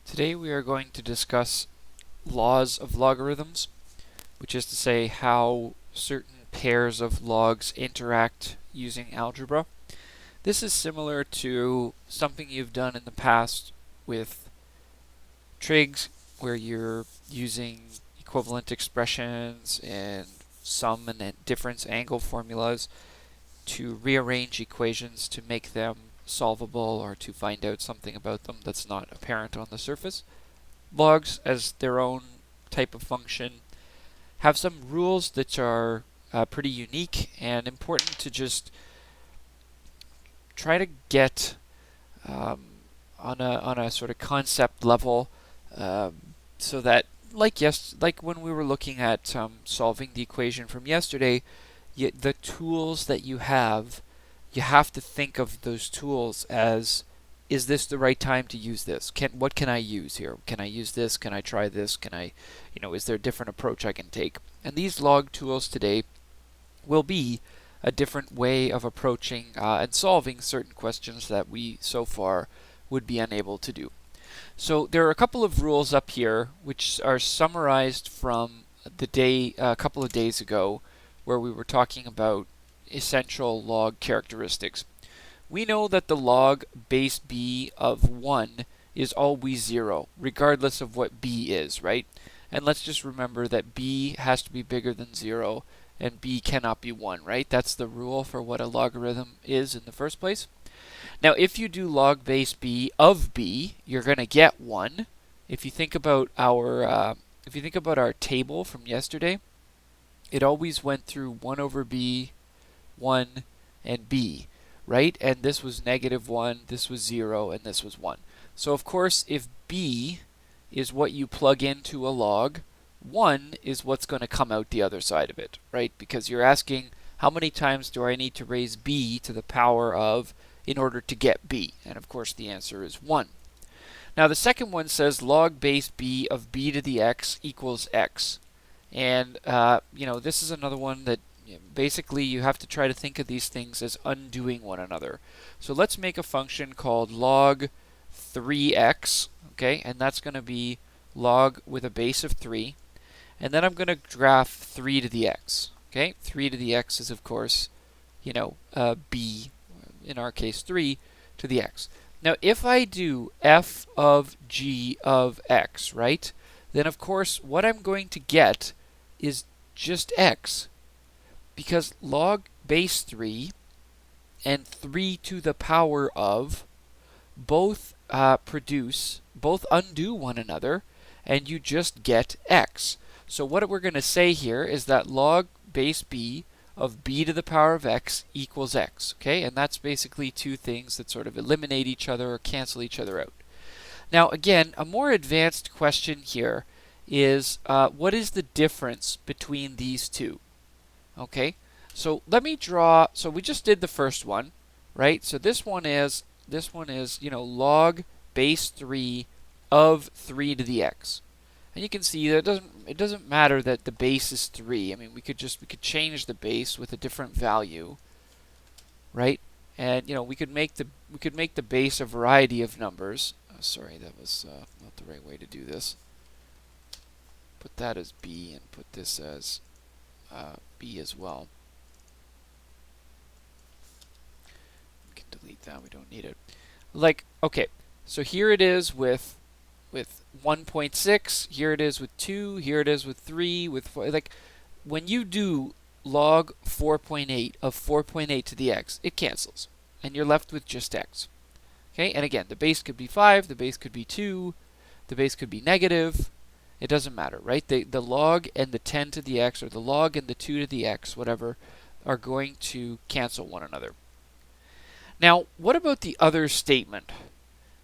Today we are going to discuss laws of logarithms, which is to say how certain pairs of logs interact using algebra. This is similar to something you've done in the past with trigs, where you're using equivalent expressions and sum and difference angle formulas to rearrange equations to make them solvable or to find out something about them that's not apparent on the surface. Logs, as their own type of function, have some rules that are pretty unique and important to just try to get on a sort of concept level, so that like when we were looking at solving the equation from yesterday, the tools that you have to think of those tools as, is this the right time to use this? What can I use here? Can I use this? Can I try this? Can I, is there a different approach I can take? And these log tools today will be a different way of approaching and solving certain questions that we so far would be unable to do. So there are a couple of rules up here which are summarized from the day a couple of days ago, where we were talking about essential log characteristics. We know that the log base b of 1 is always 0, regardless of what b is, right? And let's just remember that b has to be bigger than 0, and b cannot be 1, right? That's the rule for what a logarithm is in the first place. Now, if you do log base b of b, you're going to get 1. If you think about our table from yesterday, it always went through 1 over b, 1, and b, right? And this was -1, this was 0, and this was 1. So of course, if b is what you plug into a log, 1 is what's going to come out the other side of it, right? Because you're asking, how many times do I need to raise b to the power of in order to get b? And of course the answer is 1. Now the second one says log base b of b to the x equals x. And this is another one that basically you have to try to think of these things as undoing one another. So let's make a function called log 3x, okay? And that's going to be log with a base of 3. And then I'm going to graph 3 to the x, okay? 3 to the x is, of course, b, in our case 3 to the x. Now if I do f of g of x, right, then of course what I'm going to get is just x, because log base 3 and 3 to the power of both undo one another, and you just get x. So what we're going to say here is that log base b of b to the power of x equals x, okay? And that's basically two things that sort of eliminate each other or cancel each other out. Now again, a more advanced question here is, what is the difference between these two? Okay, so let me draw. So we just did the first one, right? So this one is log base 3 of 3 to the x. And you can see that it doesn't matter that the base is 3. I mean, we could change the base with a different value, right? And we could make the base a variety of numbers. Sorry, that was not the right way to do this. Put that as b and put this as b as well. We can delete that, we don't need it. Okay, so here it is with 1.6, here it is with 2, here it is with 3, with 4. When you do log 4.8 of 4.8 to the x, it cancels, and you're left with just x. Okay, and again, the base could be 5, the base could be 2, the base could be negative. It doesn't matter, right? The log and the 10 to the x, or the log and the 2 to the x, whatever, are going to cancel one another. Now, what about the other statement?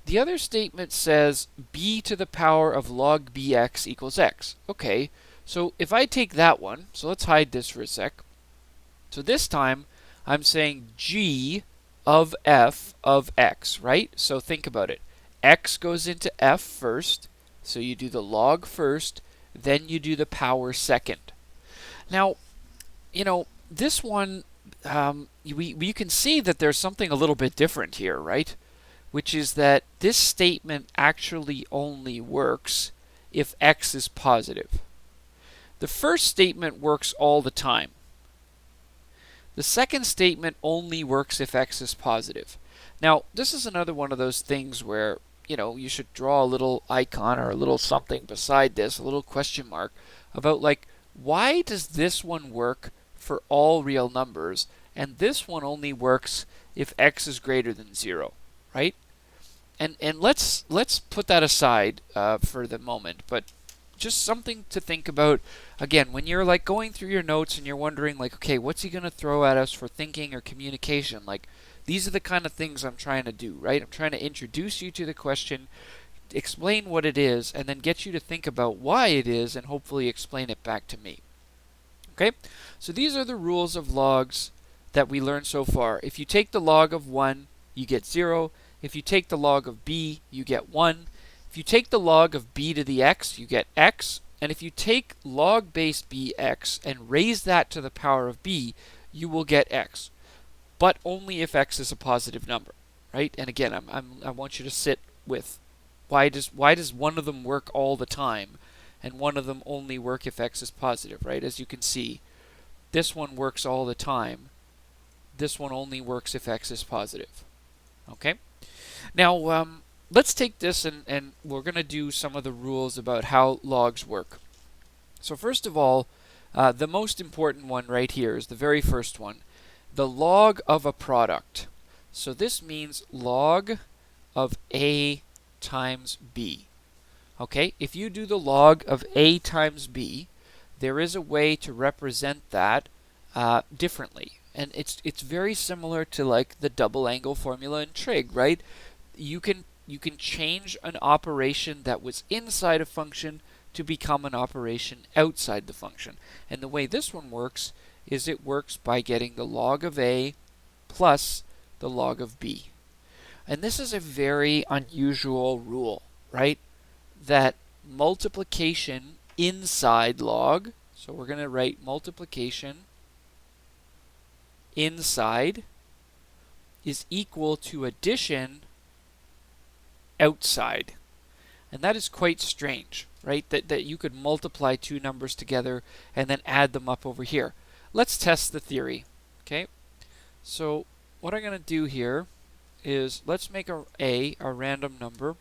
The other statement says b to the power of log bx equals x. Okay, so if I take that one, so let's hide this for a sec. So this time, I'm saying g of f of x, right? So think about it. X goes into f first. So you do the log first, then you do the power second. Now, this one, you can see that there's something a little bit different here, right? which is that this statement actually only works if x is positive. The first statement works all the time. The second statement only works if x is positive. Now, this is another one of those things where, you should draw a little icon or a little something beside this, a little question mark, about like, why does this one work for all real numbers, and this one only works if x is greater than 0, right? And let's put that aside for the moment, but just something to think about. Again, when you're like going through your notes and you're wondering like, okay, what's he going to throw at us for thinking or communication? Like, these are the kind of things I'm trying to do, right? I'm trying to introduce you to the question, explain what it is, and then get you to think about why it is, and hopefully explain it back to me. Okay? So these are the rules of logs that we learned so far. If you take the log of 1, you get 0. If you take the log of b, you get 1. If you take the log of b to the x, you get x. And if you take log base bx and raise that to the power of b, you will get x. But only if x is a positive number, right? And again, I want you to sit with why does one of them work all the time and one of them only work if x is positive, right? As you can see, this one works all the time. This one only works if x is positive. Okay? Now, let's take this and we're going to do some of the rules about how logs work. So first of all, the most important one right here is the very first one, the log of a product. So this means log of a times b. Okay, if you do the log of a times b, there is a way to represent that differently. And it's very similar to like the double angle formula in trig, right? You can change an operation that was inside a function to become an operation outside the function. And the way this one works is it works by getting the log of a plus the log of b. And this is a very unusual rule, right? That multiplication inside log, so we're going to write multiplication inside is equal to addition outside. And that is quite strange, right? That you could multiply two numbers together and then add them up over here. Let's test the theory. Okay, so what I'm going to do here is let's make a random number,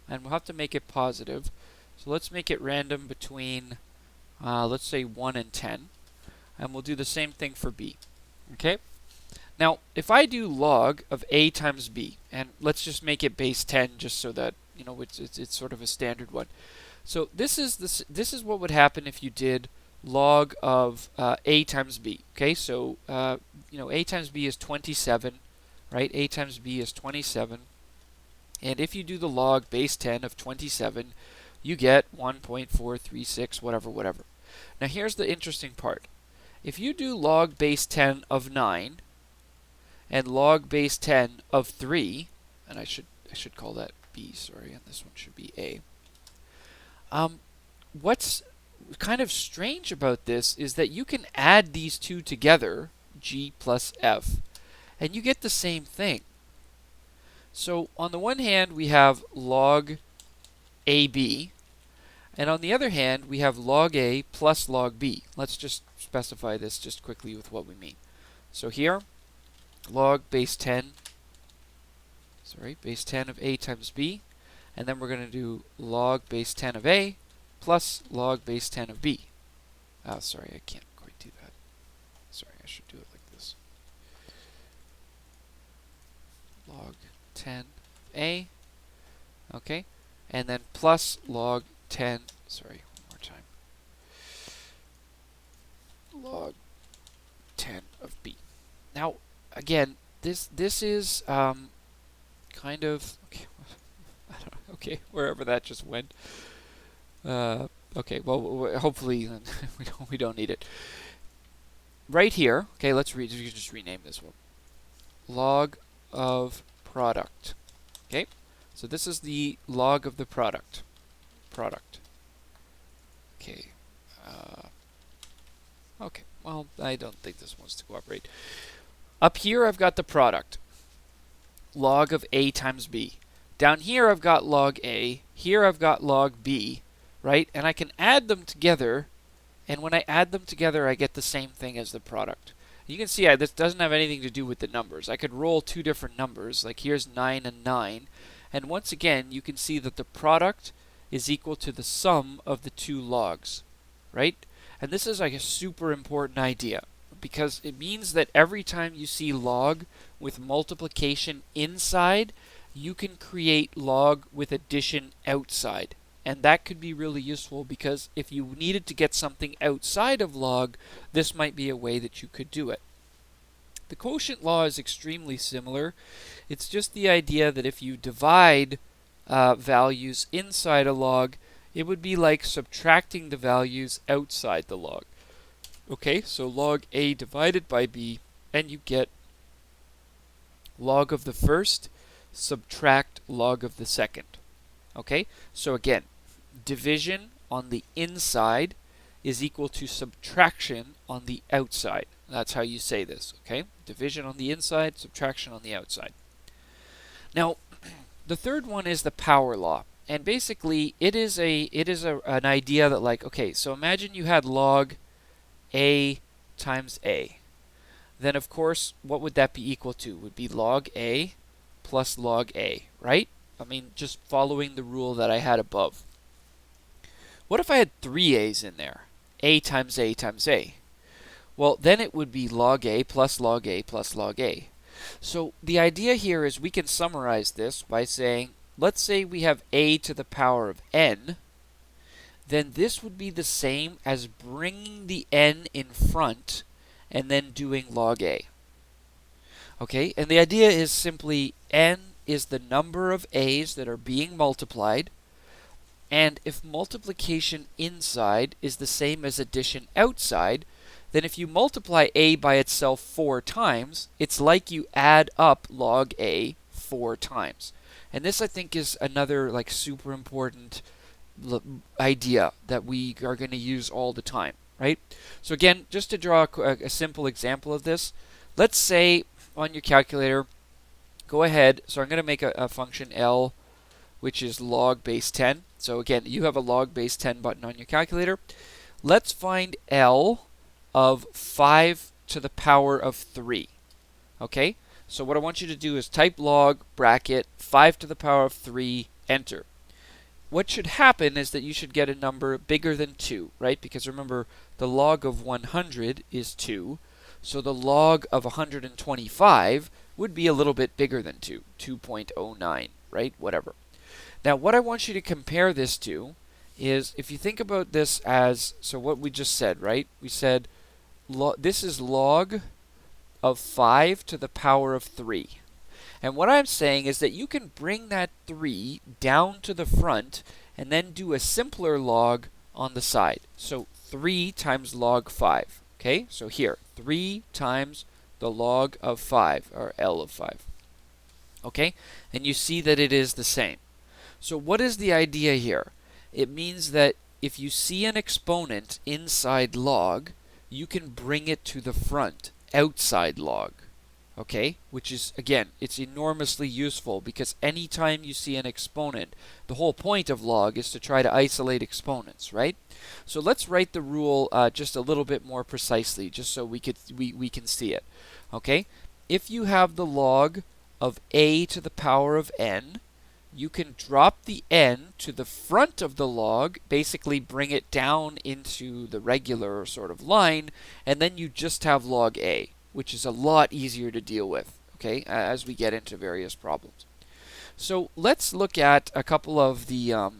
and we'll have to make it positive. So let's make it random between, let's say 1 and 10, and we'll do the same thing for b. Okay, now if I do log of a times b, and let's just make it base 10 just so that it's sort of a standard one. So this is what would happen if you did log of a times b. Okay, so a times b is 27, right? A times b is 27, and if you do the log base 10 of 27, you get 1.436 whatever. Now here's the interesting part. If you do log base 10 of 9 and log base 10 of 3, and I should call that b, sorry, and this one should be a. What's kind of strange about this is that you can add these two together, g plus f, and you get the same thing. So on the one hand, we have log ab, and on the other hand, we have log a plus log b. Let's just specify this just quickly with what we mean. So here, log base 10 of a times b, and then we're going to do log base 10 of a plus log base 10 of b. Sorry, I can't quite do that. Sorry, I should do it like this. Log 10a, okay, and then plus log 10, sorry, one more time, log 10 of b. Now, again, this is kind of, okay, I don't know, okay, wherever that just went. Okay, well, hopefully we don't need it. Right here, okay, let's just rename this one. Log of product. Okay, so this is the log of the product. Okay. Okay, well, I don't think this wants to cooperate. Up here, I've got the product. log of a times b. Down here I've got log a, here I've got log b, right? And I can add them together, and when I add them together I get the same thing as the product. You can see this doesn't have anything to do with the numbers. I could roll two different numbers, like here's 9 and 9, and once again you can see that the product is equal to the sum of the two logs, right? And this is like a super important idea, because it means that every time you see log with multiplication inside, you can create log with addition outside. And that could be really useful, because if you needed to get something outside of log, this might be a way that you could do it. The quotient law is extremely similar. It's just the idea that if you divide values inside a log, it would be like subtracting the values outside the log. Okay, so log a divided by b, and you get log of the first subtract log of the second. Okay, so again, division on the inside is equal to subtraction on the outside. That's how you say this, okay? Division on the inside, subtraction on the outside. Now, the third one is the power law. And basically, it is an idea that, like, okay, so imagine you had log a times a. Then, of course, what would that be equal to? It would be log a plus log a, right? I mean, just following the rule that I had above. What if I had three a's in there? A times a times a. Well, then it would be log a plus log a plus log a. So the idea here is we can summarize this by saying, let's say we have a to the power of n, then this would be the same as bringing the n in front and then doing log a. Okay, and the idea is simply n is the number of a's that are being multiplied, and if multiplication inside is the same as addition outside, then if you multiply a by itself 4 times, it's like you add up log a 4 times. And this, I think, is another like super important idea that we are going to use all the time, right? So again, just to draw a simple example of this, let's say on your calculator, go ahead, so I'm going to make a function L, which is log base 10. So again, you have a log base 10 button on your calculator. Let's find L of 5 to the power of 3. Okay? So what I want you to do is type log bracket 5 to the power of 3, enter. What should happen is that you should get a number bigger than 2, right? Because remember, the log of 100 is 2. So the log of 125 would be a little bit bigger than 2, 2.09, right? Whatever. Now, what I want you to compare this to is, if you think about this as, so what we just said, right? We said this is log of 5 to the power of 3. And what I'm saying is that you can bring that 3 down to the front and then do a simpler log on the side. So 3 times log 5. Okay, so here, 3 times the log of 5, or L of 5. Okay, and you see that it is the same. So what is the idea here? It means that if you see an exponent inside log, you can bring it to the front, outside log. Okay, which is, again, it's enormously useful, because anytime you see an exponent, the whole point of log is to try to isolate exponents, right? So let's write the rule just a little bit more precisely, just so we can see it. Okay, if you have the log of a to the power of n, you can drop the n to the front of the log, basically bring it down into the regular sort of line, and then you just have log a, which is a lot easier to deal with, okay, as we get into various problems. So let's look at a couple of the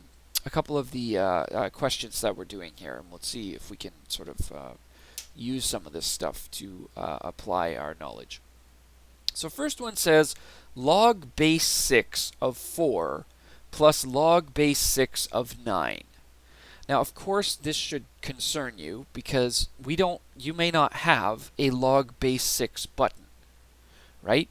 questions that we're doing here, and let's see if we can sort of use some of this stuff to apply our knowledge. So first one says log base 6 of 4 plus log base 6 of 9. Now, of course, this should concern you, because you may not have a log base 6 button, right?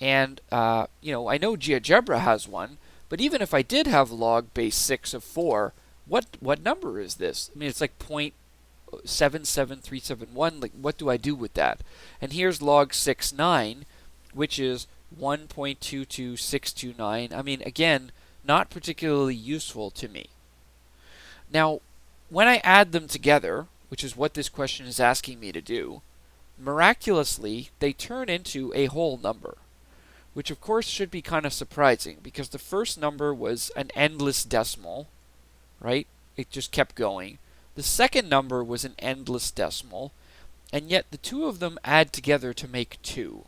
And, I know GeoGebra has one, but even if I did have log base 6 of 4, what number is this? I mean, it's like 0.77371. Like, what do I do with that? And here's log 6, 9, which is 1.22629. I mean, again, not particularly useful to me. Now, when I add them together, which is what this question is asking me to do, miraculously, they turn into a whole number, which of course should be kind of surprising because the first number was an endless decimal, right? It just kept going. The second number was an endless decimal, and yet the two of them add together to make 2.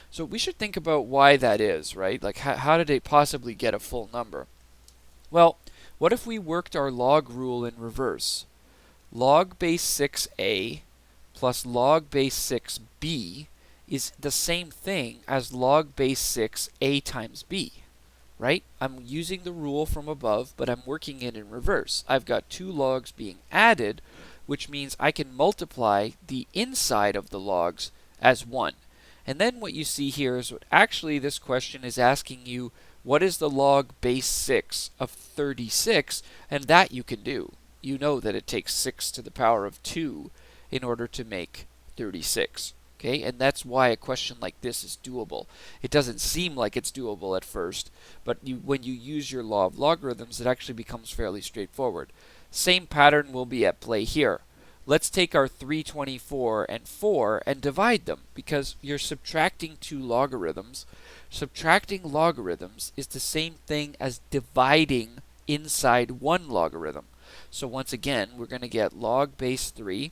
So we should think about why that is, right? Like, how did it possibly get a full number? Well, what if we worked our log rule in reverse? Log base 6a plus log base 6b is the same thing as log base 6a times b, right? I'm using the rule from above, but I'm working it in reverse. I've got 2 logs being added, which means I can multiply the inside of the logs as 1. And then what you see here is what actually this question is asking you, what is the log base 6 of 36? And that you can do. You know that it takes 6 to the power of 2 in order to make 36. Okay, and that's why a question like this is doable. It doesn't seem like it's doable at first, but when you use your law of logarithms, it actually becomes fairly straightforward. Same pattern will be at play here. Let's take our 324 and 4 and divide them, because you're subtracting 2 logarithms. Subtracting logarithms is the same thing as dividing inside 1 logarithm. So once again, we're going to get log base 3.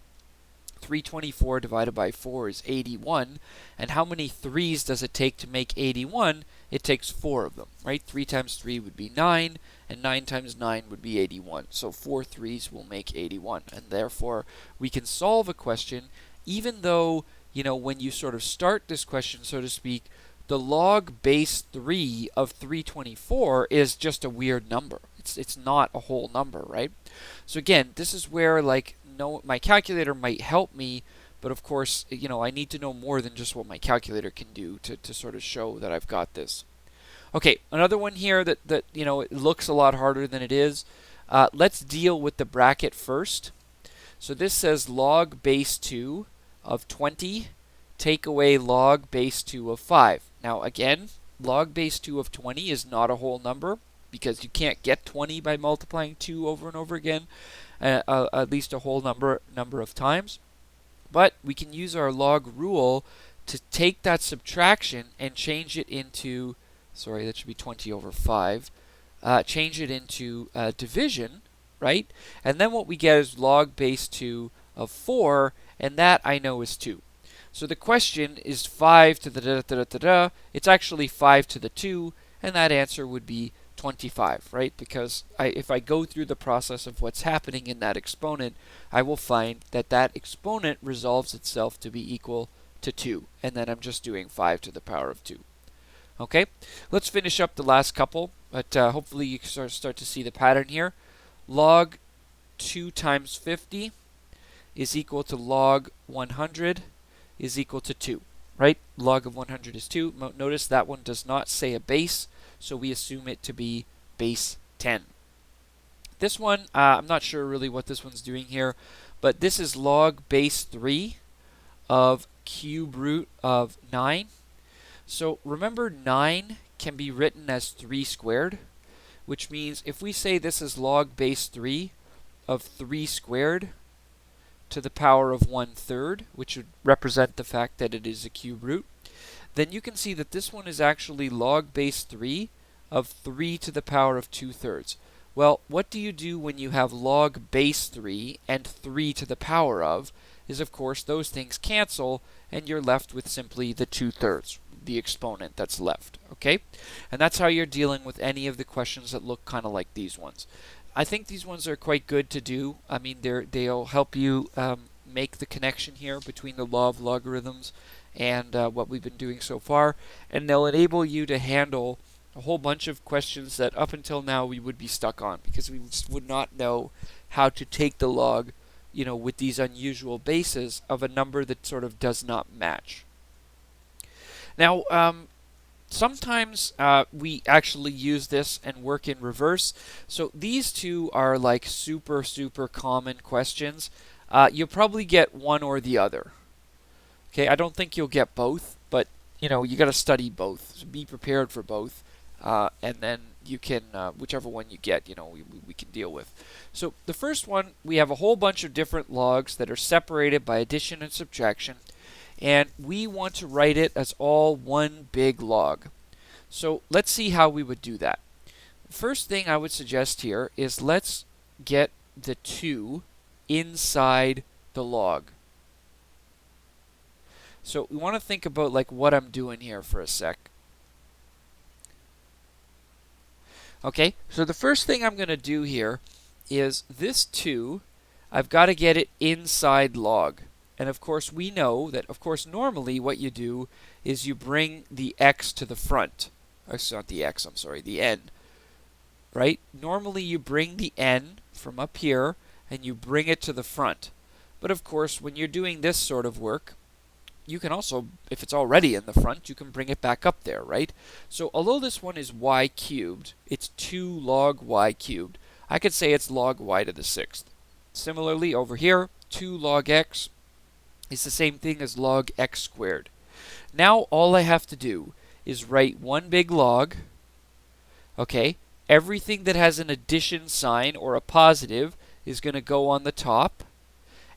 324 divided by 4 is 81. And how many 3's does it take to make 81? It takes 4 of them, right? 3 times 3 would be 9, and 9 times 9 would be 81. So 4 3's will make 81. And therefore, we can solve a question even though, when you sort of start this question, so to speak, the log base 3 of 324 is just a weird number. It's not a whole number, right? So again, this is where, my calculator might help me, but of course, I need to know more than just what my calculator can do to sort of show that I've got this. Okay, another one here that it looks a lot harder than it is. Let's deal with the bracket first. So this says log base 2 of 20, take away log base 2 of 5. Now again, log base 2 of 20 is not a whole number, because you can't get 20 by multiplying 2 over and over again. At least a whole number of times. But we can use our log rule to take that subtraction and change it into, that should be 20 over 5, change it into division, right? And then what we get is log base 2 of 4, and that I know is 2. So the question is 5 to the da-da-da-da-da. It's actually 5 to the 2, and that answer would be 25, right? Because if I go through the process of what's happening in that exponent, I will find that that exponent resolves itself to be equal to 2, and then I'm just doing 5 to the power of 2. Okay, let's finish up the last couple, but hopefully you start to see the pattern here. Log 2 times 50 is equal to log 100 is equal to 2, right? Log of 100 is 2. Notice that one does not say a base, so we assume it to be base 10. This one, I'm not sure really what this one's doing here, but this is log base 3 of cube root of 9. So remember, 9 can be written as 3 squared, which means if we say this is log base 3 of 3 squared to the power of 1/3, which would represent the fact that it is a cube root, then you can see that this one is actually log base 3 of 3 to the power of 2/3. Well, what do you do when you have log base 3 and 3 to the power of? Is, of course, those things cancel, and you're left with simply the 2/3, the exponent that's left, okay? And that's how you're dealing with any of the questions that look kind of like these ones. I think these ones are quite good to do. I mean, they'll help you make the connection here between the law of logarithms and what we've been doing so far, and they'll enable you to handle a whole bunch of questions that up until now we would be stuck on, because we just would not know how to take the log, with these unusual bases of a number that sort of does not match. Now, sometimes we actually use this and work in reverse. So these two are like super common questions. You'll probably get one or the other. Okay, I don't think you'll get both, but you got to study both. So be prepared for both, and then you can whichever one you get, we can deal with. So the first one, we have a whole bunch of different logs that are separated by addition and subtraction, and we want to write it as all one big log. So let's see how we would do that. First thing I would suggest here is let's get the 2 inside the log. So we want to think about like what I'm doing here for a sec. Okay, so the first thing I'm going to do here is this 2, I've got to get it inside log. And of course we know that, of course, normally what you do is you bring the x to the front. It's not the x, I'm sorry, the n. Right? Normally you bring the n from up here and you bring it to the front. But of course, when you're doing this sort of work, you can also, if it's already in the front, you can bring it back up there, right? So although this one is y cubed, it's 2 log y cubed. I could say it's log y to the 6th. Similarly, over here, 2 log x is the same thing as log x squared. Now all I have to do is write one big log, okay? Everything that has an addition sign or a positive is going to go on the top,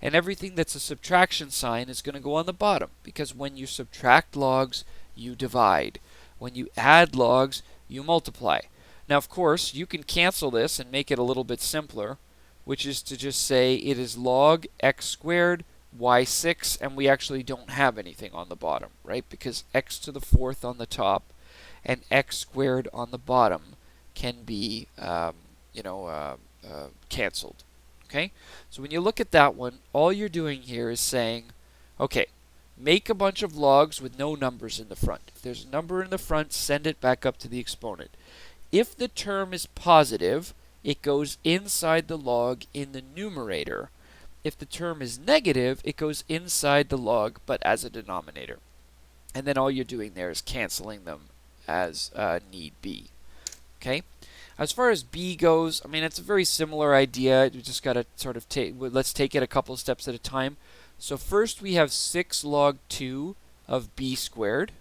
and everything that's a subtraction sign is going to go on the bottom, because when you subtract logs, you divide. When you add logs, you multiply. Now, of course, you can cancel this and make it a little bit simpler, which is to just say it is log x squared y6, and we actually don't have anything on the bottom, right? Because x to the 4th on the top and x squared on the bottom can be, canceled. Okay? So when you look at that one, all you're doing here is saying, okay, make a bunch of logs with no numbers in the front. If there's a number in the front, send it back up to the exponent. If the term is positive, it goes inside the log in the numerator. If the term is negative, it goes inside the log, but as a denominator. And then all you're doing there is canceling them as need be. Okay? As far as b goes, I mean, it's a very similar idea. You just got to sort of let's take it a couple steps at a time. So first we have 6 log 2 of b squared.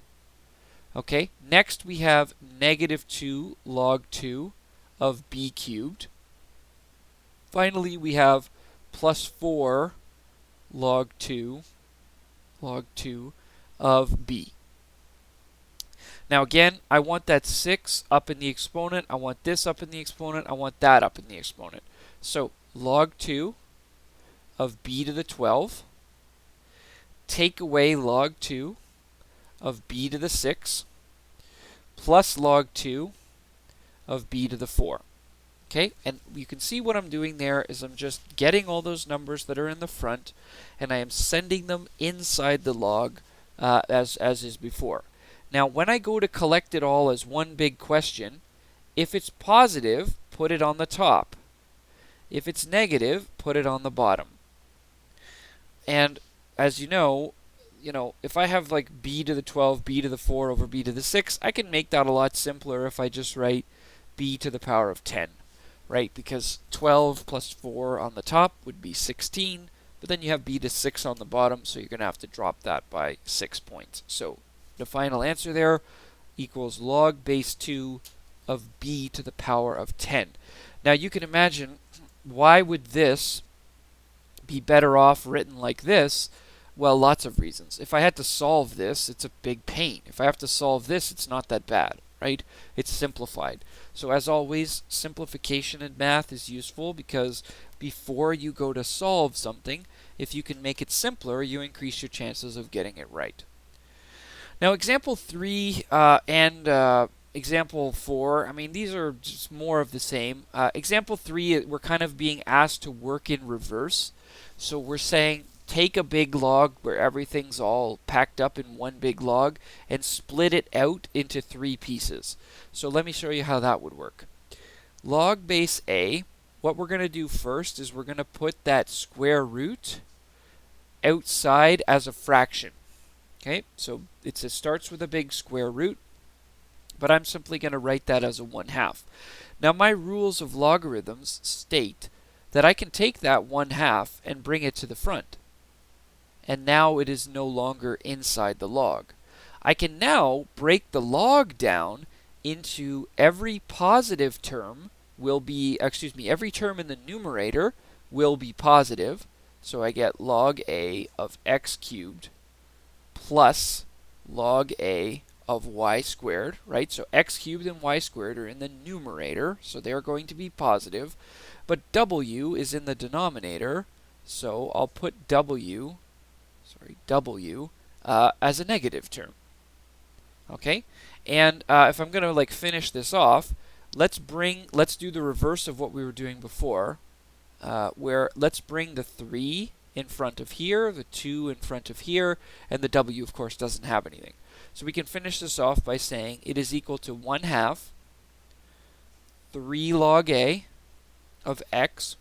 Okay, next we have negative 2 log 2 of b cubed. Finally, we have plus 4 log 2 of b. Now again, I want that 6 up in the exponent, I want this up in the exponent, I want that up in the exponent. So log 2 of b to the 12, take away log 2 of b to the 6, plus log 2 of b to the 4. Okay, and you can see what I'm doing there is I'm just getting all those numbers that are in the front, and I am sending them inside the log as is before. Now, when I go to collect it all as one big question, if it's positive, put it on the top. If it's negative, put it on the bottom. And as you know, if I have like b to the 12, b to the 4 over b to the 6, I can make that a lot simpler if I just write b to the power of 10, right? Because 12 plus 4 on the top would be 16, but then you have b to 6 on the bottom, so you're going to have to drop that by 6 points. So the final answer there equals log base 2 of b to the power of 10. Now you can imagine, why would this be better off written like this? Well, lots of reasons. If I had to solve this, it's a big pain. If I have to solve this, it's not that bad, right? It's simplified. So as always, simplification in math is useful because before you go to solve something, if you can make it simpler, you increase your chances of getting it right. Now, example 3 and example 4, I mean, these are just more of the same. Example 3, we're kind of being asked to work in reverse. So we're saying, take a big log where everything's all packed up in one big log and split it out into 3 pieces. So let me show you how that would work. Log base a, what we're going to do first is we're going to put that square root outside as a fraction. Okay, so it starts with a big square root, but I'm simply going to write that as a 1/2. Now my rules of logarithms state that I can take that 1/2 and bring it to the front. And now it is no longer inside the log. I can now break the log down into every positive term will be, every term in the numerator will be positive. So I get log a of x cubed plus log a of y squared, right? So x cubed and y squared are in the numerator, so they're going to be positive. But w is in the denominator, so I'll put w as a negative term. Okay, and if I'm going to like finish this off, let's do the reverse of what we were doing before, where let's bring the 3 in front of here, the 2 in front of here, and the w, of course, doesn't have anything. So we can finish this off by saying it is equal to 1/2 3 log a of x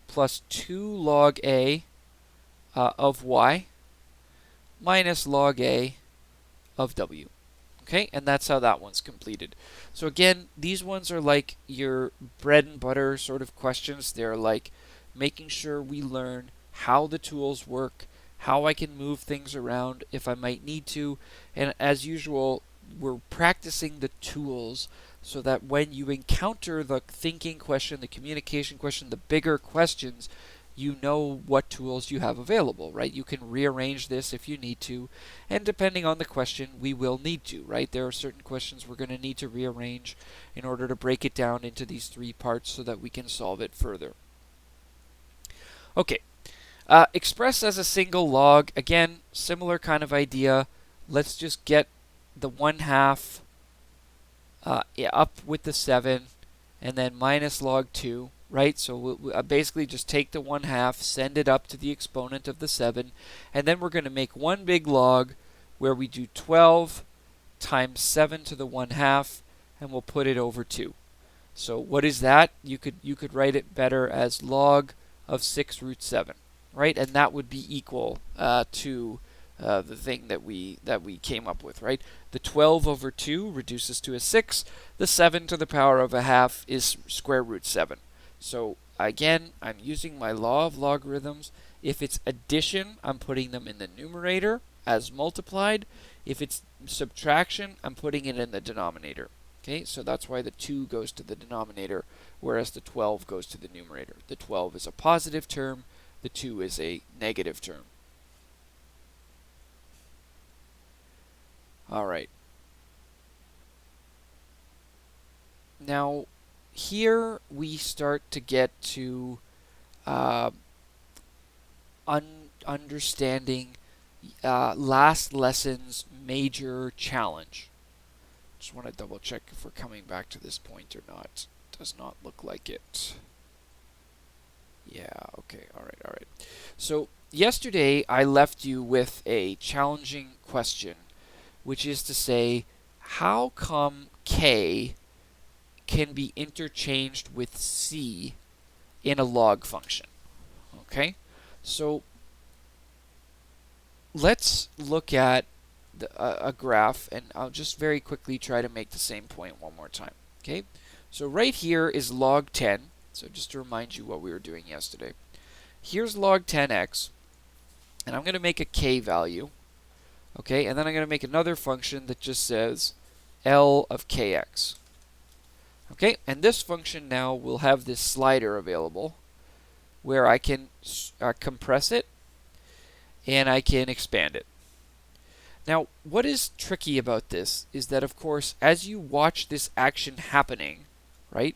plus 2 log a of y minus log a of w. Okay, and that's how that one's completed. So again, these ones are like your bread and butter sort of questions. They're like making sure we learn how the tools work, how I can move things around if I might need to, and as usual, we're practicing the tools so that when you encounter the thinking question, the communication question, the bigger questions, you know what tools you have available, right? You can rearrange this if you need to, and depending on the question, we will need to, right? There are certain questions we're going to need to rearrange in order to break it down into these 3 parts so that we can solve it further. Okay, express as a single log, again, similar kind of idea. Let's just get the 1/2 up with the 7, and then minus log 2. Right, so we'll basically just take the 1/2, send it up to the exponent of the 7, and then we're going to make one big log where we do 12 times 7 to the 1/2, and we'll put it over 2. So what is that? You could write it better as log of 6 root 7, right? And that would be equal to the thing that we came up with, right? The 12 over 2 reduces to a 6. The 7 to the power of a half is square root 7. So again, I'm using my law of logarithms. If it's addition, I'm putting them in the numerator as multiplied. If it's subtraction, I'm putting it in the denominator. Okay, so that's why the 2 goes to the denominator, whereas the 12 goes to the numerator. The 12 is a positive term, the 2 is a negative term. All right. Now, here we start to get to understanding last lesson's major challenge. Just want to double check if we're coming back to this point or not. Does not look like it. Yeah, okay, all right. So yesterday I left you with a challenging question, which is to say, how come k can be interchanged with c in a log function? Okay, so let's look at a graph, and I'll just very quickly try to make the same point one more time. Okay, so right here is log 10. So just to remind you what we were doing yesterday. Here's log 10x, and I'm going to make a k value. Okay, and then I'm going to make another function that just says L of kx. Okay, and this function now will have this slider available where I can compress it and I can expand it. Now, what is tricky about this is that, of course, as you watch this action happening, right,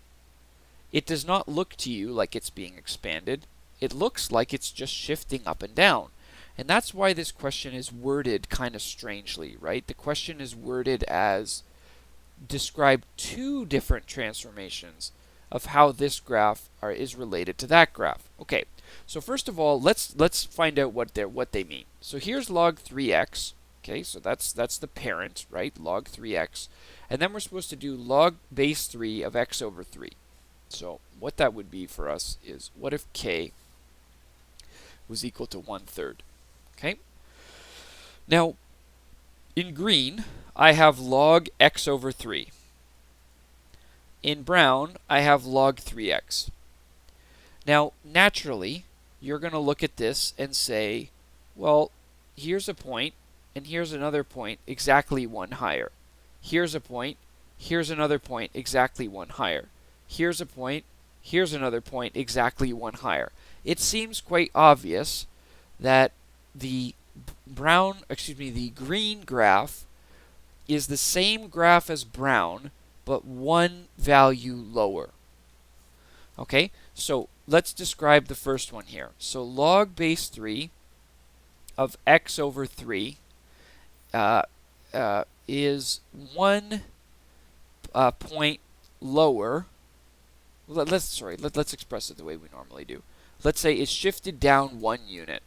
it does not look to you like it's being expanded. It looks like it's just shifting up and down. And that's why this question is worded kind of strangely, right? The question is worded as describe 2 different transformations of how this graph is related to that graph. Okay, so first of all, let's find out what they mean. So here's log 3x. Okay, so that's the parent, right? Log 3x. And then we're supposed to do log base 3 of x over 3. So what that would be for us is, what if k was equal to 1/3? Okay. Now, in green, I have log x over 3. In brown, I have log 3x. Now, naturally, you're going to look at this and say, well, here's a point, and here's another point exactly one higher. Here's a point, here's another point exactly one higher. Here's a point, here's another point exactly one higher. It seems quite obvious that the the green graph is the same graph as brown, but one value lower. Okay, so let's describe the first one here. So log base 3 of x over 3 is 1 point lower. Let's express it the way we normally do. Let's say it's shifted down 1 unit.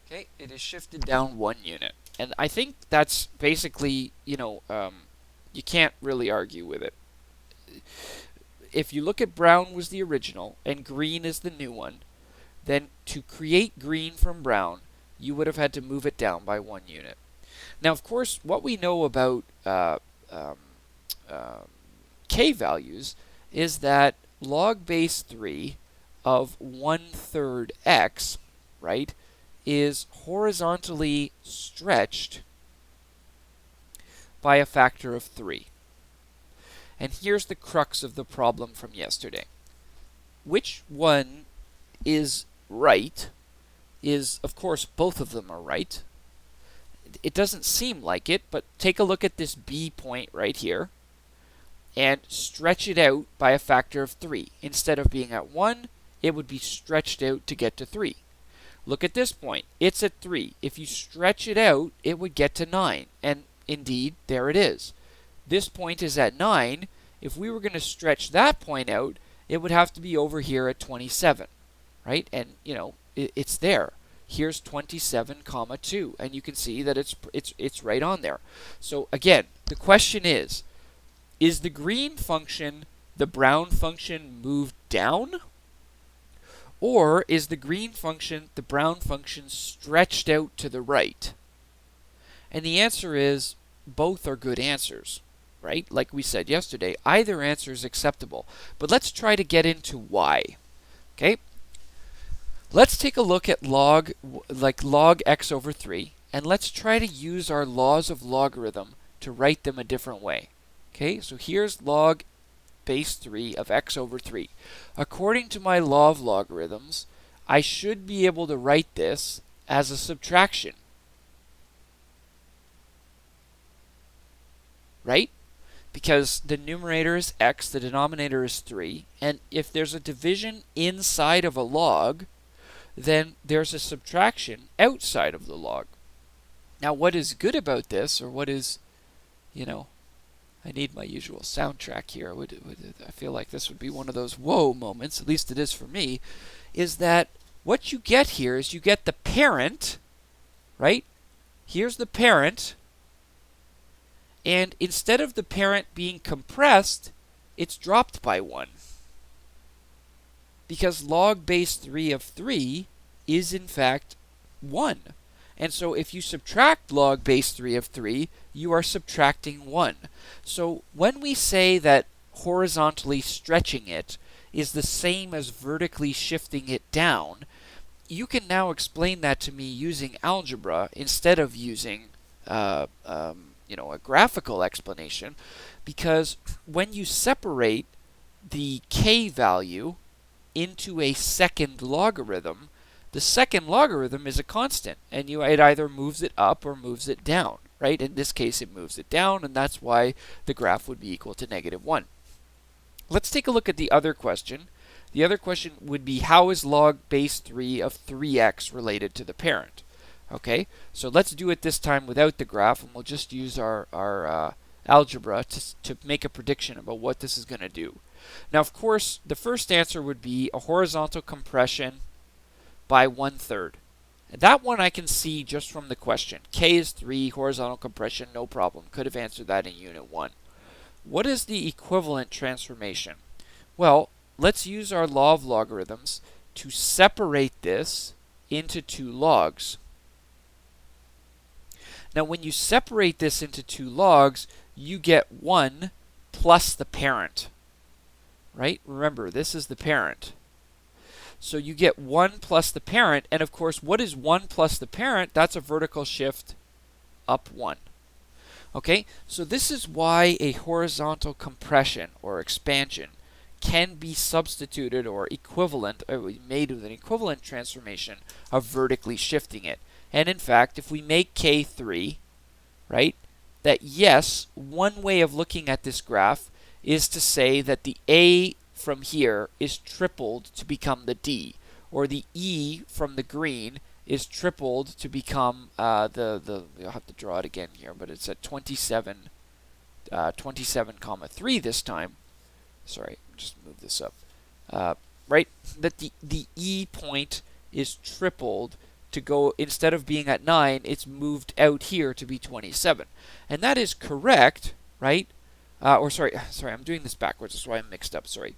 Okay, it is shifted down 1 unit. And I think that's basically, you can't really argue with it. If you look at brown was the original and green is the new one, then to create green from brown, you would have had to move it down by 1 unit. Now, of course, what we know about k values is that log base 3 of 1/3 x, right, is horizontally stretched by a factor of 3. And here's the crux of the problem from yesterday. Which one is right is, of course, both of them are right. It doesn't seem like it, but take a look at this B point right here and stretch it out by a factor of 3. Instead of being at 1, it would be stretched out to get to 3. Look at this point. It's at 3. If you stretch it out, it would get to 9. And indeed, there it is. This point is at 9. If we were going to stretch that point out, it would have to be over here at 27, right? And, it's there. Here's 27, 2, and you can see that it's right on there. So again, the question is the green function the brown function moved down? Or is the green function the brown function stretched out to the right? And the answer is both are good answers, right? Like we said yesterday, either answer is acceptable. But let's try to get into why. Okay? Let's take a look at log x over 3, and let's try to use our laws of logarithm to write them a different way. Okay, so here's log base 3 of x over 3. According to my law of logarithms, I should be able to write this as a subtraction. Right? Because the numerator is x, the denominator is 3, and if there's a division inside of a log, then there's a subtraction outside of the log. Now, what is good about this, or what is, I need my usual soundtrack here. I feel like this would be one of those whoa moments, at least it is for me, is that what you get here is you get the parent, right? Here's the parent, and instead of the parent being compressed, it's dropped by 1. Because log base 3 of 3 is in fact 1. And so if you subtract log base 3 of 3, you are subtracting 1. So when we say that horizontally stretching it is the same as vertically shifting it down, you can now explain that to me using algebra instead of using a graphical explanation, because when you separate the k value into a second logarithm, the second logarithm is a constant, and it either moves it up or moves it down, right? In this case, it moves it down, and that's why the graph would be equal to -1. Let's take a look at the other question. The other question would be, how is log base 3 of 3x related to the parent? Okay, so let's do it this time without the graph, and we'll just use our algebra to make a prediction about what this is going to do. Now, of course, the first answer would be a horizontal compression by 1/3. That one I can see just from the question. K is 3, horizontal compression, no problem. Could have answered that in Unit 1. What is the equivalent transformation? Well, let's use our law of logarithms to separate this into 2 logs. Now, when you separate this into 2 logs, you get 1 plus the parent. Right? Remember, this is the parent. So you get 1 plus the parent, and of course, what is 1 plus the parent? That's a vertical shift up 1. Okay, so this is why a horizontal compression or expansion can be substituted or equivalent, or made with an equivalent transformation of vertically shifting it. And in fact, if we make k 3, right, that yes, one way of looking at this graph is to say that the A from here is tripled to become the D, or the E from the green is tripled to become you'll have to draw it again here, but it's at 27, 27 comma 3 this time. Sorry, just move this up. Right, that the E point is tripled to go, instead of being at 9, it's moved out here to be 27. And that is correct, right? Sorry, I'm doing this backwards, that's why I'm mixed up, sorry.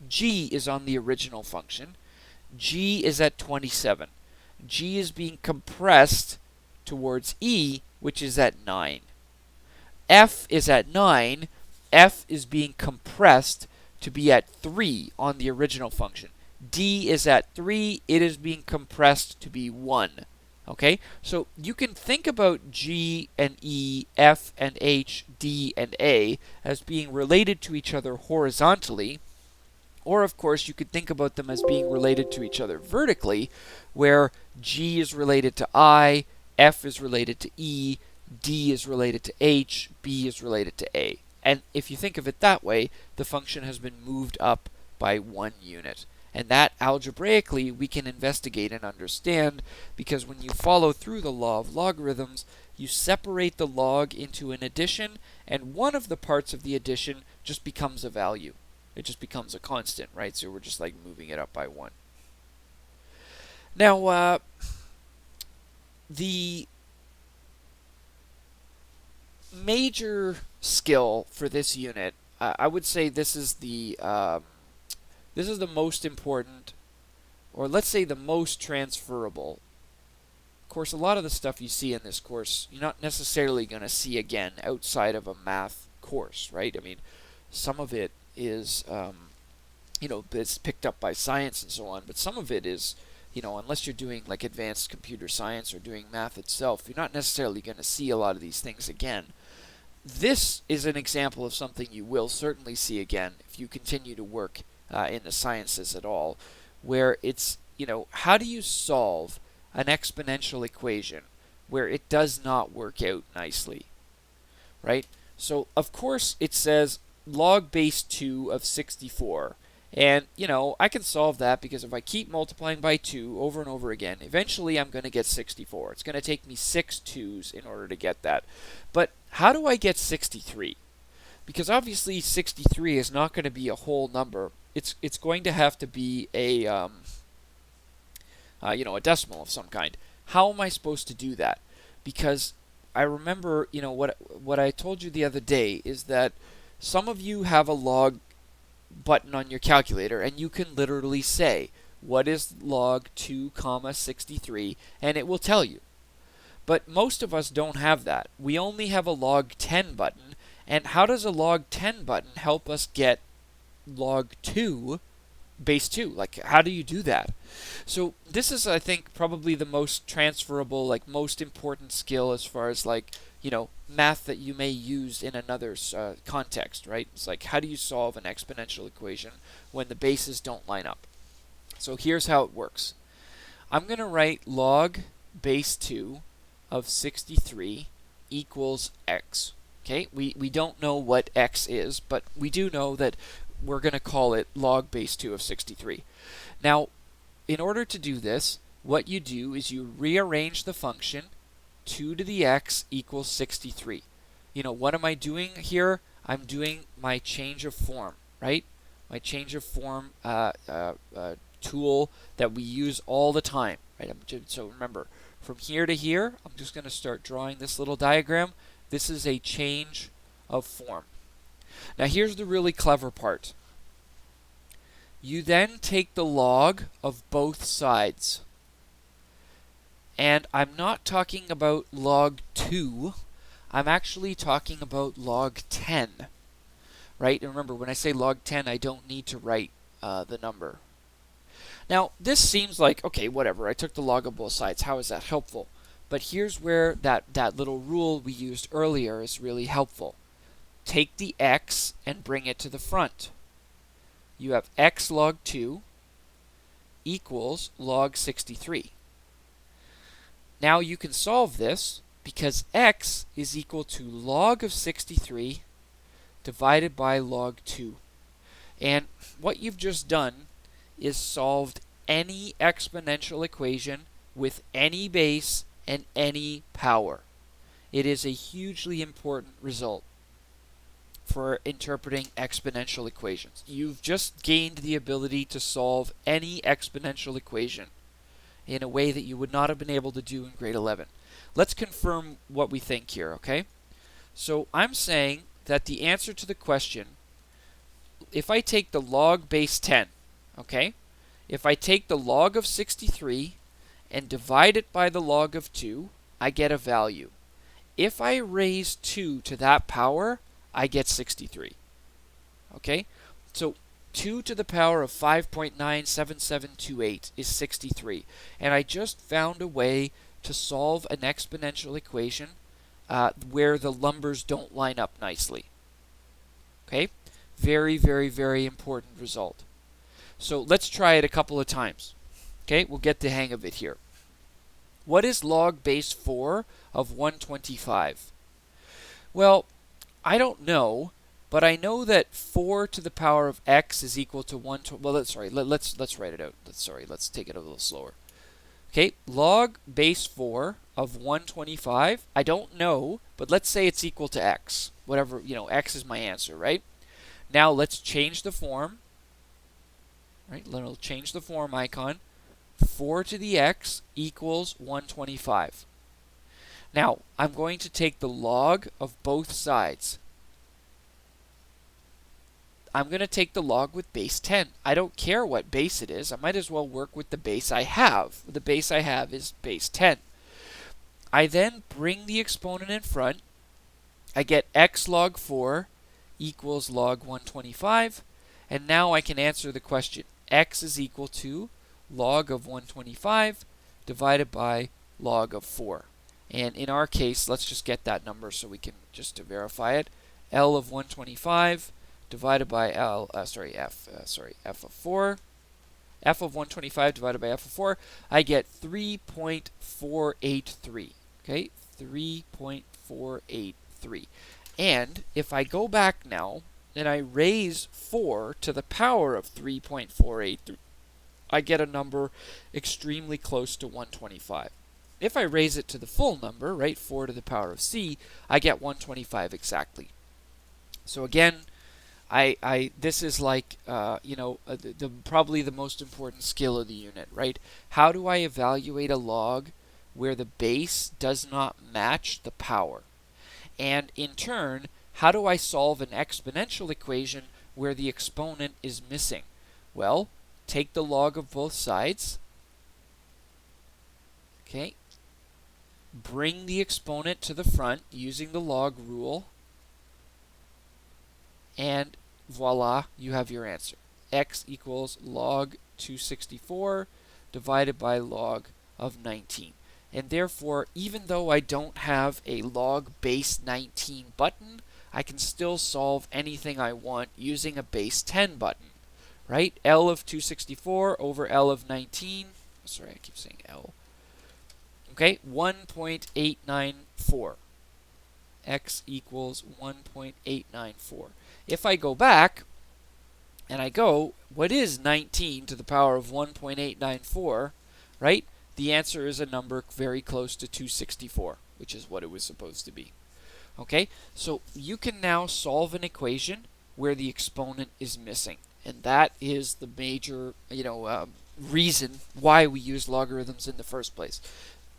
G is on the original function. G is at 27. G is being compressed towards E, which is at 9. F is at 9. F is being compressed to be at 3 on the original function. D is at 3. It is being compressed to be 1. Okay? So you can think about G and E, F and H, D and A as being related to each other horizontally. Or, of course, you could think about them as being related to each other vertically, where G is related to I, F is related to E, D is related to H, B is related to A. And if you think of it that way, the function has been moved up by 1 unit. And that, algebraically, we can investigate and understand, because when you follow through the law of logarithms, you separate the log into an addition, and one of the parts of the addition just becomes a value. It just becomes a constant, right? So we're just like moving it up by 1. Now, the major skill for this unit, I would say this is the most important, or let's say the most transferable. Of course, a lot of the stuff you see in this course, you're not necessarily going to see again outside of a math course, right? I mean, some of it is, it's picked up by science and so on, but some of it is, unless you're doing like advanced computer science or doing math itself, you're not necessarily going to see a lot of these things again. This is an example of something you will certainly see again if you continue to work in the sciences at all, where it's, how do you solve an exponential equation where it does not work out nicely, right? So, of course, it says log base 2 of 64. And, I can solve that because if I keep multiplying by 2 over and over again, eventually I'm going to get 64. It's going to take me 6 2's in order to get that. But how do I get 63? Because obviously 63 is not going to be a whole number. It's going to have to be a decimal of some kind. How am I supposed to do that? Because I remember, what I told you the other day is that some of you have a log button on your calculator, and you can literally say, what is log 2 comma 63, and it will tell you. But most of us don't have that. We only have a log 10 button, and how does a log 10 button help us get log 2 base 2? Like, how do you do that? So this is, I think, probably the most transferable, like most important skill as far as like, math that you may use in another context, right? It's like, how do you solve an exponential equation when the bases don't line up? So here's how it works. I'm going to write log base 2 of 63 equals x. Okay, we don't know what x is, but we do know that we're going to call it log base 2 of 63. Now, in order to do this, what you do is you rearrange the function 2 to the x equals 63. What am I doing here? I'm doing my change of form, right? My change of form tool that we use all the time, right? So remember, from here to here, I'm just going to start drawing this little diagram. This is a change of form. Now here's the really clever part. You then take the log of both sides. And I'm not talking about log 2, I'm actually talking about log 10, right? And remember, when I say log 10, I don't need to write the number. Now, this seems like, okay, whatever, I took the log of both sides. How is that helpful? But here's where that little rule we used earlier is really helpful. Take the x and bring it to the front. You have x log 2 equals log 63. Now you can solve this because x is equal to log of 63 divided by log 2. And what you've just done is solved any exponential equation with any base and any power. It is a hugely important result for interpreting exponential equations. You've just gained the ability to solve any exponential equation in a way that you would not have been able to do in grade 11. Let's confirm what we think here, okay? So I'm saying that the answer to the question, if I take the log base 10, okay? If I take the log of 63 and divide it by the log of 2, I get a value. If I raise 2 to that power, I get 63. Okay? So 2 to the power of 5.97728 is 63. And I just found a way to solve an exponential equation where the numbers don't line up nicely. Okay? Very, very, very important result. So let's try it a couple of times. Okay? We'll get the hang of it here. What is log base 4 of 125? Well, I don't know, but I know that 4 to the power of x is equal to 1. Well, let's write it out. Let's take it a little slower. Okay, log base 4 of 125. I don't know, but let's say it's equal to x. Whatever, x is my answer, right? Now let's change the form. Right, let's change the form icon. 4 to the x equals 125. Now, I'm going to take the log of both sides. I'm going to take the log with base 10. I don't care what base it is. I might as well work with the base I have. The base I have is base 10. I then bring the exponent in front. I get x log 4 equals log 125. And now I can answer the question. X is equal to log of 125 divided by log of 4. And in our case, let's just get that number so we can just to verify it. L of 125 divided by f of 4. F of 125 divided by f of 4, I get 3.483. Okay, 3.483. And if I go back now and I raise 4 to the power of 3.483, I get a number extremely close to 125. If I raise it to the full number, right, 4 to the power of c, I get 125 exactly. So again, this is like probably the most important skill of the unit, right? How do I evaluate a log where the base does not match the power? And in turn, how do I solve an exponential equation where the exponent is missing? Well, take the log of both sides. Okay. Bring the exponent to the front using the log rule. And voila, you have your answer. X equals log 264 divided by log of 19. And therefore, even though I don't have a log base 19 button, I can still solve anything I want using a base 10 button. Right? L of 264 over L of 19. Sorry, I keep saying L. Okay, 1.894. X equals 1.894. If I go back and I go, what is 19 to the power of 1.894, right? The answer is a number very close to 264, which is what it was supposed to be. Okay, so you can now solve an equation where the exponent is missing. And that is the major, reason why we use logarithms in the first place.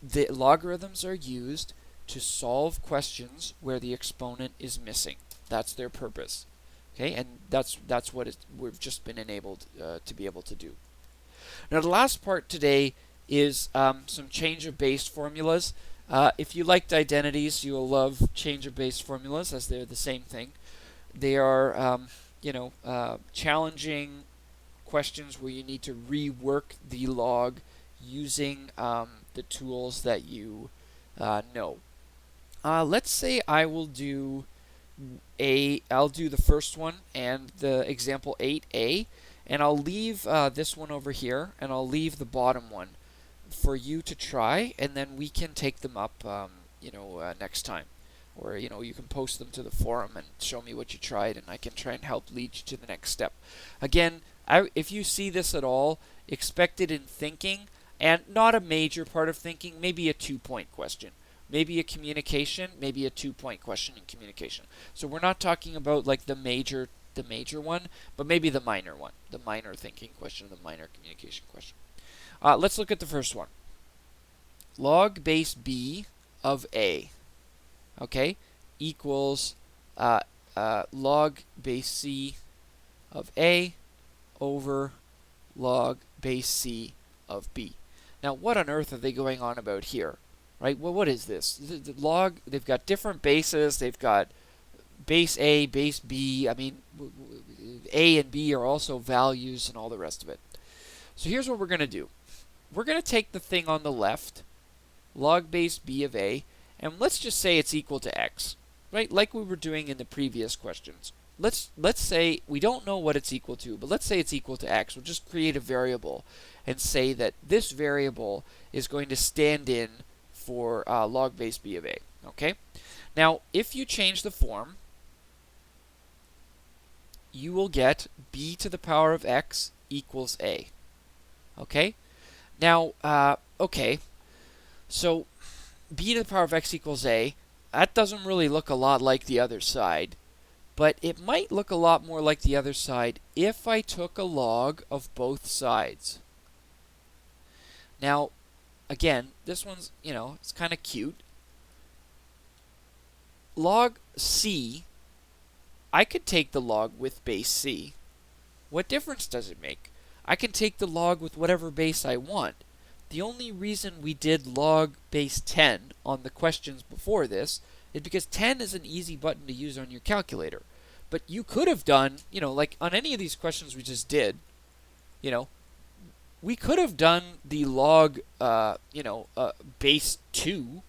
The logarithms are used to solve questions where the exponent is missing. That's their purpose. Okay, and that's what we've just been enabled to be able to do. Now, the last part today is some change of base formulas. If you liked identities, you will love change of base formulas, as they're the same thing. They are, challenging questions where you need to rework the log using the tools that you know. Let's say I will do I'll do the first one and the example 8a, and I'll leave this one over here, and I'll leave the bottom one for you to try, and then we can take them up, next time. Or, you can post them to the forum and show me what you tried, and I can try and help lead you to the next step. Again, if you see this at all, expect it in thinking, and not a major part of thinking, maybe a 2-point question. Maybe a communication, maybe a 2-point question in communication. So we're not talking about like the major one, but maybe the minor one, the minor thinking question, the minor communication question. Let's look at the first one. Log base b of a, okay, equals log base c of a over log base c of b. Now, what on earth are they going on about here? Right? Well, what is this? The log, they've got different bases. They've got base A, base B. I mean, A and B are also values and all the rest of it. So here's what we're going to do. We're going to take the thing on the left, log base B of A, and let's just say it's equal to x, right? Like we were doing in the previous questions. Let's say we don't know what it's equal to, but let's say it's equal to x. We'll just create a variable and say that this variable is going to stand in for log base b of a. Okay? Now, if you change the form, you will get b to the power of x equals a. Okay? Now, so b to the power of x equals a, that doesn't really look a lot like the other side, but it might look a lot more like the other side if I took a log of both sides. Now, again, this one's, it's kind of cute. Log c, I could take the log with base c. What difference does it make? I can take the log with whatever base I want. The only reason we did log base 10 on the questions before this is because 10 is an easy button to use on your calculator. But you could have done, like on any of these questions we just did, we could have done the log, base 2,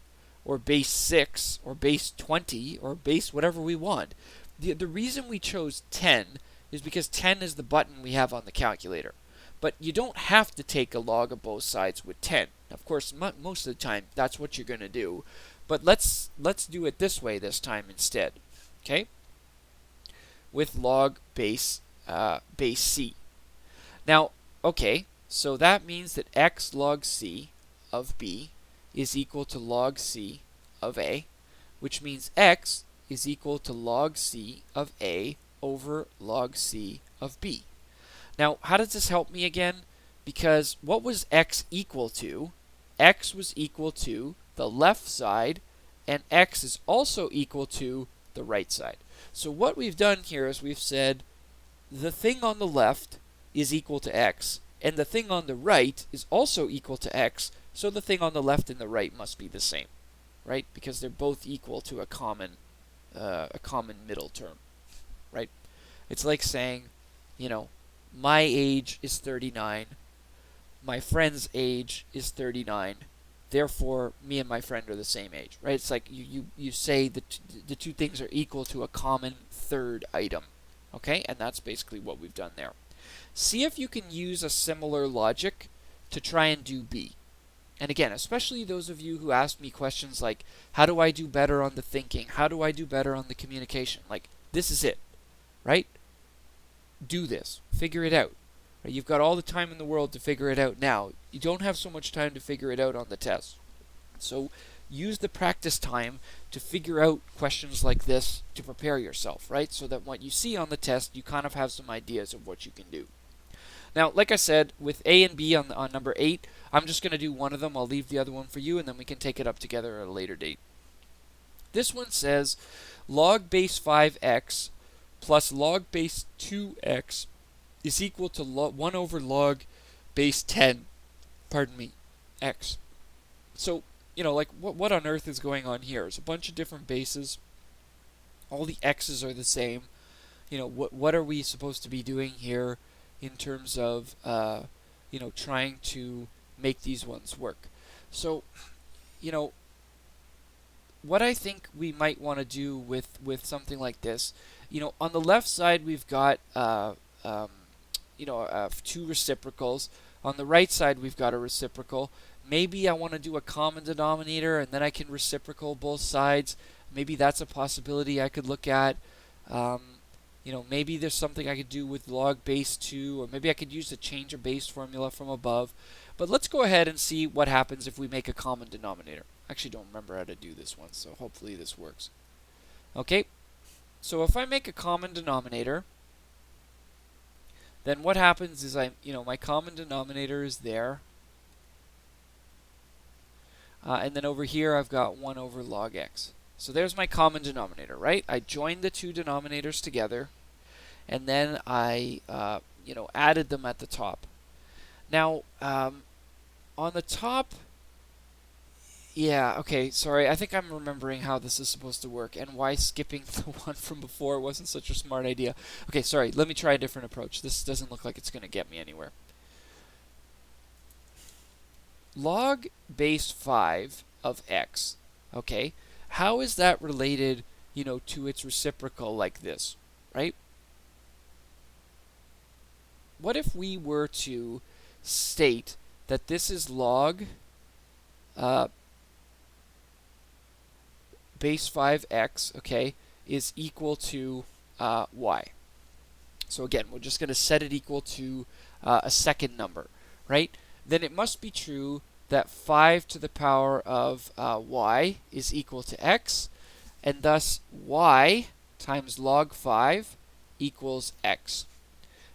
or base 6, or base 20, or base whatever we want. The reason we chose 10 is because 10 is the button we have on the calculator. But you don't have to take a log of both sides with 10. Of course, most of the time, that's what you're going to do. But let's do it this way this time instead. Okay? With log base c. Now, okay, so that means that x log c of b is equal to log c of a, which means x is equal to log c of a over log c of b. Now, how does this help me again? Because what was x equal to? X was equal to the left side, and x is also equal to the right side. So what we've done here is we've said the thing on the left is equal to x, and the thing on the right is also equal to x, so the thing on the left and the right must be the same, right? Because they're both equal to a common middle term, right? It's like saying, my age is 39, my friend's age is 39, therefore me and my friend are the same age, right? It's like you say the two things are equal to a common third item, okay? And that's basically what we've done there. See if you can use a similar logic to try and do b. And again, especially those of you who asked me questions like, how do I do better on the thinking? How do I do better on the communication? Like, this is it, right? Do this. Figure it out. Right? You've got all the time in the world to figure it out now. You don't have so much time to figure it out on the test. So use the practice time to figure out questions like this to prepare yourself, right? So that what you see on the test, you kind of have some ideas of what you can do. Now, like I said, with A and B on number 8, I'm just going to do one of them. I'll leave the other one for you, and then we can take it up together at a later date. This one says log base 5x plus log base 2x is equal to 1 over log base 10, x. So, like, what on earth is going on here? It's a bunch of different bases. All the x's are the same. What are we supposed to be doing here? in terms of trying to make these ones work. So, you know, what I think we might want to do with something like this, on the left side we've got um, two reciprocals. On the right side we've got a reciprocal. Maybe I want to do a common denominator and then I can reciprocal both sides. Maybe that's a possibility I could look at. Um, maybe there's something I could do with log base 2, or maybe I could use the change of base formula from above. But let's go ahead and see what happens if we make a common denominator. I actually don't remember how to do this one, so hopefully this works. Okay, so if I make a common denominator, then what happens is my common denominator is there. And then over here I've got 1 over log x. So there's my common denominator, right? I joined the two denominators together, and then I added them at the top. Now, on the top, yeah, okay, sorry, I think I'm remembering how this is supposed to work and why skipping the one from before wasn't such a smart idea. Okay, sorry, let me try a different approach. This doesn't look like it's going to get me anywhere. Log base 5 of x, okay, how is that related, to its reciprocal like this, right? What if we were to state that this is log base 5x, okay, is equal to y. So again, we're just going to set it equal to a second number, right? Then it must be true that 5 to the power of y is equal to x, and thus y times log 5 equals x.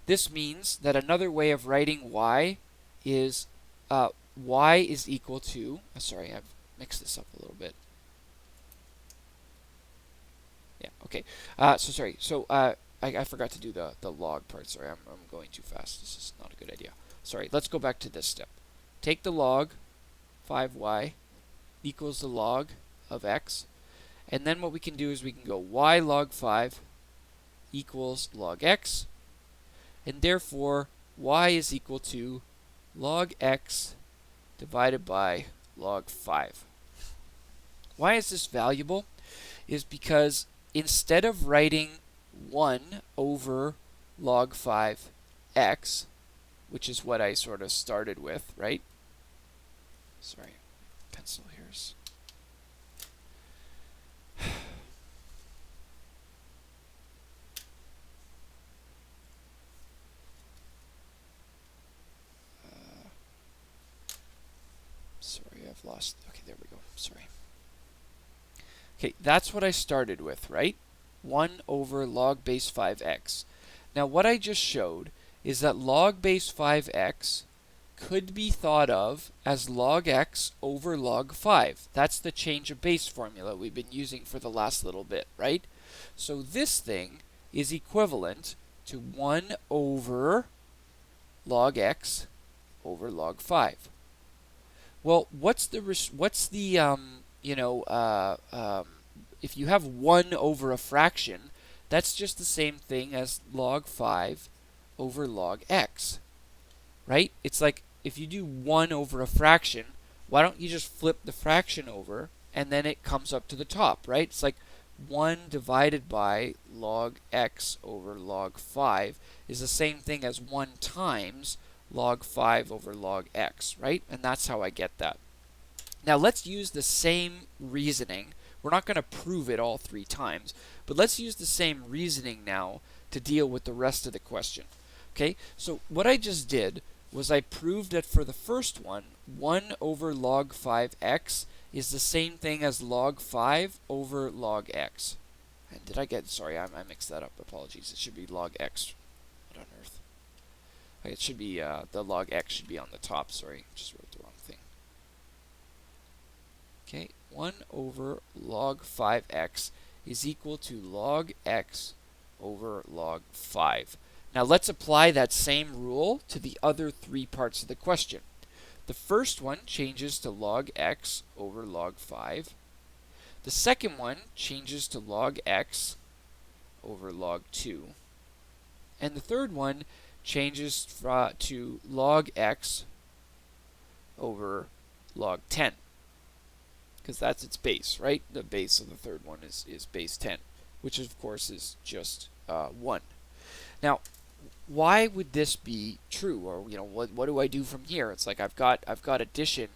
This means that another way of writing y is y is equal to, sorry, I've mixed this up a little bit. Yeah, okay. I forgot to do the log part. Sorry, I'm going too fast. This is not a good idea. Sorry, let's go back to this step. Take the log, 5y equals the log of x. And then what we can do is we can go y log 5 equals log x. And therefore, y is equal to log x divided by log 5. Why is this valuable? Is because instead of writing 1 over log 5x, which is what I sort of started with, right? Sorry, pencil here's. Sorry, I've lost. Okay, there we go. Sorry. Okay, that's what I started with, right? 1 over log base 5x. Now, what I just showed is that log base 5x could be thought of as log x over log 5. That's the change of base formula we've been using for the last little bit, right? So this thing is equivalent to 1 over log x over log 5. Well, if you have 1 over a fraction, that's just the same thing as log 5 over log x, right? It's like if you do 1 over a fraction, why don't you just flip the fraction over and then it comes up to the top, right? It's like 1 divided by log x over log 5 is the same thing as 1 times log 5 over log x, right? And that's how I get that. Now let's use the same reasoning. We're not going to prove it all 3 times, but let's use the same reasoning now to deal with the rest of the question. Okay, so what I just did was I proved that for the first one, 1 over log 5x is the same thing as log 5 over log x. And did I get, sorry, I mixed that up, apologies. It should be log x. What on earth? Okay, it should be, the log x should be on the top, sorry, just wrote the wrong thing. Okay, 1 over log 5x is equal to log x over log 5. Now let's apply that same rule to the other 3 parts of the question. The first one changes to log x over log 5. The second one changes to log x over log 2. And the third one changes to log x over log 10, because that's its base, right? The base of the third one is base 10, which of course is just 1. Now, why would this be true? Or what do I do from here? It's like I've got addition,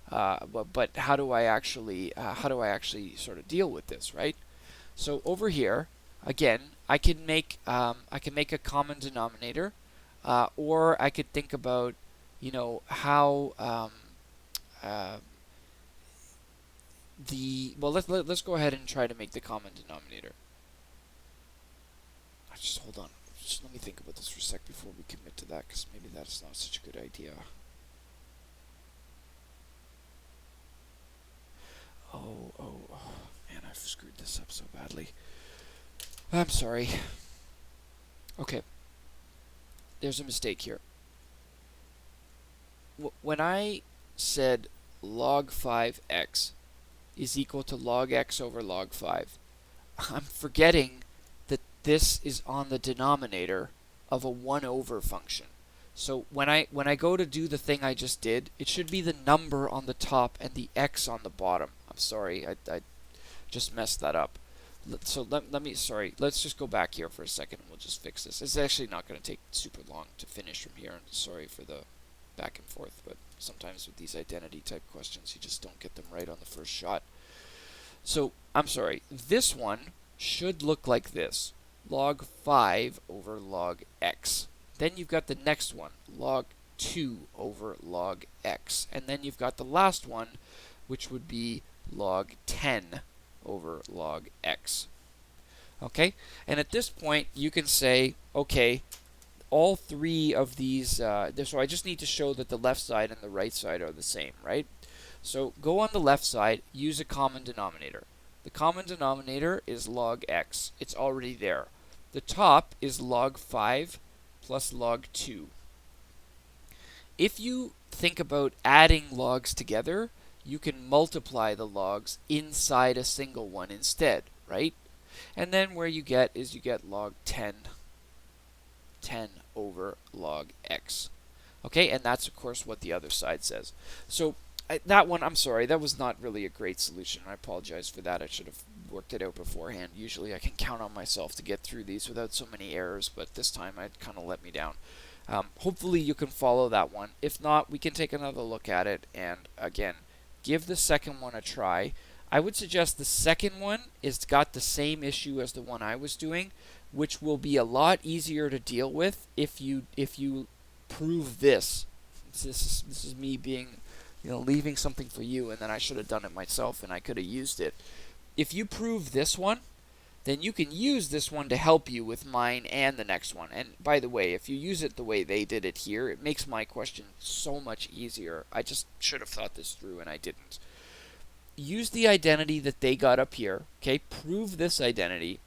but how do I actually sort of deal with this, right? So over here, again, I can make a common denominator, or I could think about how let's go ahead and try to make the common denominator. Just hold on. Just let me think about this for a sec before we commit to that, because maybe that's not such a good idea. Oh, man, I've screwed this up so badly. I'm sorry. Okay. There's a mistake here. When I said log 5x is equal to log x over log 5, I'm forgetting that this is on the denominator of a 1 over function. So when I go to do the thing I just did, it should be the number on the top and the x on the bottom. I'm sorry, I just messed that up. So let's just go back here for a second and we'll just fix this. It's actually not going to take super long to finish from here, and sorry for the back and forth, but sometimes with these identity type questions you just don't get them right on the first shot. So I'm sorry, this one should look like this: log 5 over log x. Then you've got the next one, log 2 over log x. And then you've got the last one, which would be log 10 over log x. Okay? And at this point, you can say, okay, all three of these, so I just need to show that the left side and the right side are the same, right? So go on the left side, use a common denominator. The common denominator is log x. It's already there. The top is log 5 plus log 2. If you think about adding logs together, you can multiply the logs inside a single one instead, right? And then where you get is log 10 over log x. Okay, and that's of course what the other side says. So that one, I'm sorry, that was not really a great solution. I apologize for that. I should have worked it out beforehand. Usually I can count on myself to get through these without so many errors, but this time it kind of let me down. Hopefully you can follow that one. If not, we can take another look at it, and again, give the second one a try. I would suggest the second one is got the same issue as the one I was doing, which will be a lot easier to deal with if you prove this. This is me being, leaving something for you, and then I should have done it myself and I could have used it. If you prove this one, then you can use this one to help you with mine and the next one. And by the way, if you use it the way they did it here, it makes my question so much easier. I just should have thought this through and I didn't. Use the identity that they got up here, okay? Prove this identity,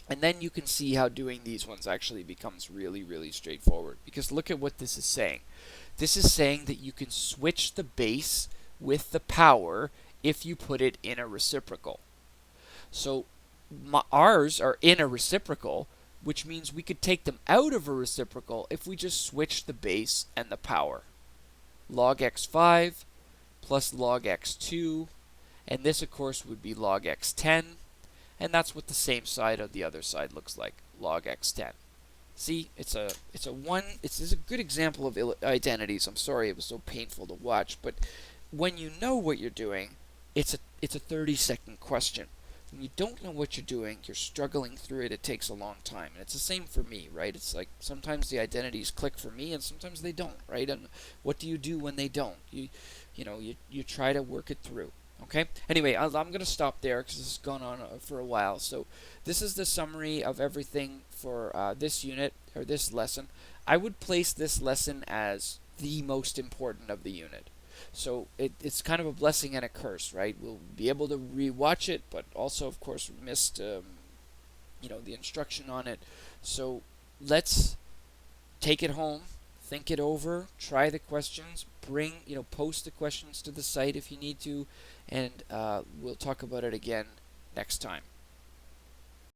and then you can see how doing these ones actually becomes really, really straightforward. Because look at what this is saying. This is saying that you can switch the base with the power if you put it in a reciprocal. So ours are in a reciprocal, which means we could take them out of a reciprocal if we just switch the base and the power. Log x5 plus log x2, and this of course would be log x10, and that's what the same side of the other side looks like, log x10. See, it's a good example of identities. I'm sorry it was so painful to watch, but when you know what you're doing, it's a 30-second question. When you don't know what you're doing, you're struggling through it, it takes a long time. And it's the same for me, right? It's like sometimes the identities click for me and sometimes they don't, right? And what do you do when they don't? You try to work it through. Okay? Anyway, I'm going to stop there because this has gone on for a while. So this is the summary of everything for this unit, or this lesson. I would place this lesson as the most important of the unit. So it's kind of a blessing and a curse, right? We'll be able to rewatch it, but also, of course, we missed the instruction on it. So let's take it home, think it over, try the questions, post the questions to the site if you need to, and we'll talk about it again next time.